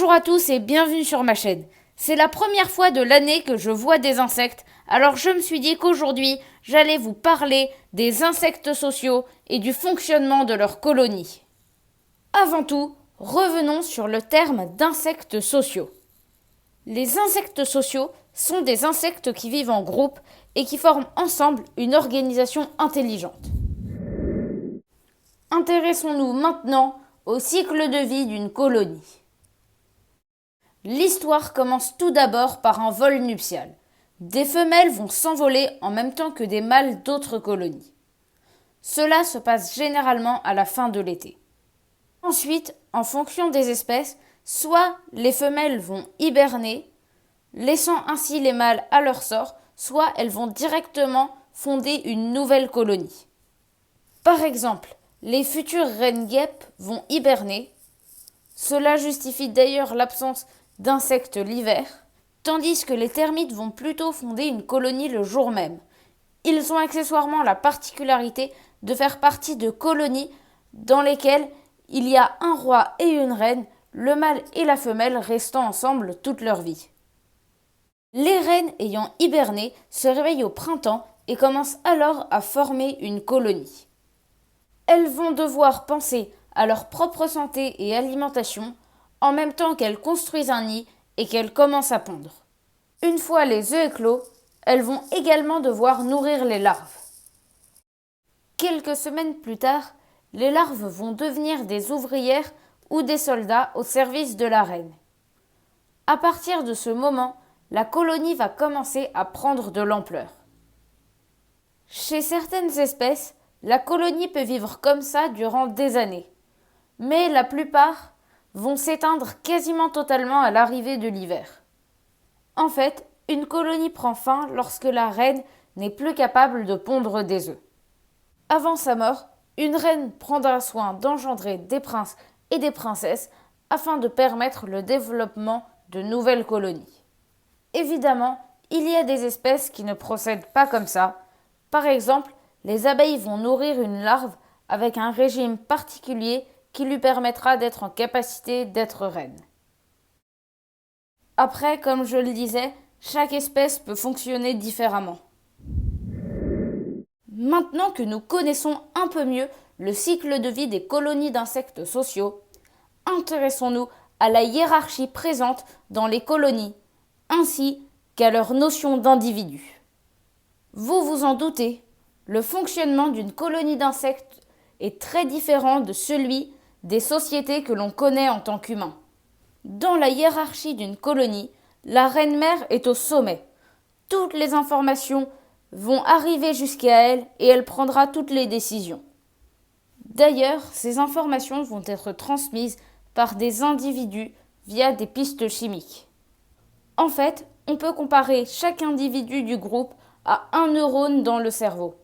Bonjour à tous et bienvenue sur ma chaîne. C'est la première fois de l'année que je vois des insectes, alors je me suis dit qu'aujourd'hui, j'allais vous parler des insectes sociaux et du fonctionnement de leur colonie. Avant tout, revenons sur le terme d'insectes sociaux. Les insectes sociaux sont des insectes qui vivent en groupe et qui forment ensemble une organisation intelligente. Intéressons-nous maintenant au cycle de vie d'une colonie. L'histoire commence tout d'abord par un vol nuptial. Des femelles vont s'envoler en même temps que des mâles d'autres colonies. Cela se passe généralement à la fin de l'été. Ensuite, en fonction des espèces, soit les femelles vont hiberner, laissant ainsi les mâles à leur sort, soit elles vont directement fonder une nouvelle colonie. Par exemple, les futures reines guêpes vont hiberner. Cela justifie d'ailleurs l'absence d'insectes l'hiver, tandis que les termites vont plutôt fonder une colonie le jour même. Ils ont accessoirement la particularité de faire partie de colonies dans lesquelles il y a un roi et une reine, le mâle et la femelle restant ensemble toute leur vie. Les reines ayant hiberné se réveillent au printemps et commencent alors à former une colonie. Elles vont devoir penser à leur propre santé et alimentation, en même temps qu'elles construisent un nid et qu'elles commencent à pondre. Une fois les œufs éclos, elles vont également devoir nourrir les larves. Quelques semaines plus tard, les larves vont devenir des ouvrières ou des soldats au service de la reine. À partir de ce moment, la colonie va commencer à prendre de l'ampleur. Chez certaines espèces, la colonie peut vivre comme ça durant des années, mais la plupart vont s'éteindre quasiment totalement à l'arrivée de l'hiver. En fait, une colonie prend fin lorsque la reine n'est plus capable de pondre des œufs. Avant sa mort, une reine prendra soin d'engendrer des princes et des princesses afin de permettre le développement de nouvelles colonies. Évidemment, il y a des espèces qui ne procèdent pas comme ça. Par exemple, les abeilles vont nourrir une larve avec un régime particulier qui lui permettra d'être en capacité d'être reine. Après, comme je le disais, chaque espèce peut fonctionner différemment. Maintenant que nous connaissons un peu mieux le cycle de vie des colonies d'insectes sociaux, intéressons-nous à la hiérarchie présente dans les colonies, ainsi qu'à leur notion d'individu. Vous vous en doutez, le fonctionnement d'une colonie d'insectes est très différent de celui des sociétés que l'on connaît en tant qu'humain. Dans la hiérarchie d'une colonie, la reine-mère est au sommet. Toutes les informations vont arriver jusqu'à elle et elle prendra toutes les décisions. D'ailleurs, ces informations vont être transmises par des individus via des pistes chimiques. En fait, on peut comparer chaque individu du groupe à un neurone dans le cerveau.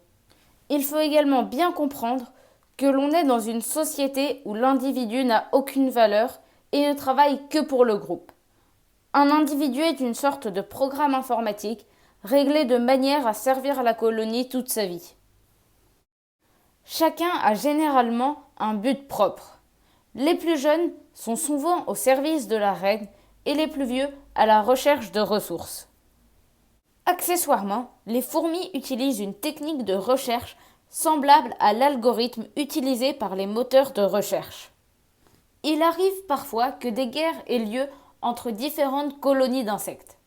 Il faut également bien comprendre que l'on est dans une société où l'individu n'a aucune valeur et ne travaille que pour le groupe. Un individu est une sorte de programme informatique réglé de manière à servir la colonie toute sa vie. Chacun a généralement un but propre. Les plus jeunes sont souvent au service de la reine et les plus vieux à la recherche de ressources. Accessoirement, les fourmis utilisent une technique de recherche semblable à l'algorithme utilisé par les moteurs de recherche. Il arrive parfois que des guerres aient lieu entre différentes colonies d'insectes.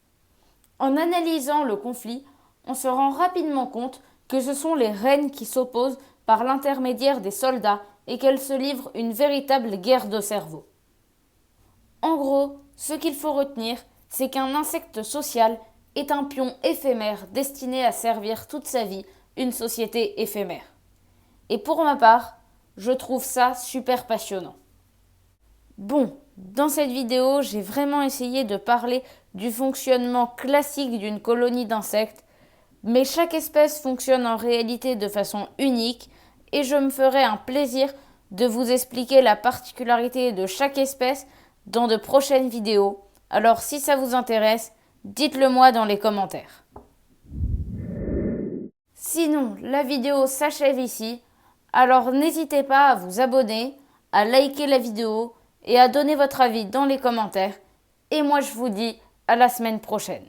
En analysant le conflit, on se rend rapidement compte que ce sont les reines qui s'opposent par l'intermédiaire des soldats et qu'elles se livrent une véritable guerre de cerveau. En gros, ce qu'il faut retenir, c'est qu'un insecte social est un pion éphémère destiné à servir toute sa vie une société éphémère. Et pour ma part, je trouve ça super passionnant. Bon, dans cette vidéo, j'ai vraiment essayé de parler du fonctionnement classique d'une colonie d'insectes, mais chaque espèce fonctionne en réalité de façon unique et je me ferai un plaisir de vous expliquer la particularité de chaque espèce dans de prochaines vidéos. Alors si ça vous intéresse, dites-le moi dans les commentaires. Sinon, la vidéo s'achève ici, alors n'hésitez pas à vous abonner, à liker la vidéo et à donner votre avis dans les commentaires. Et moi je vous dis à la semaine prochaine.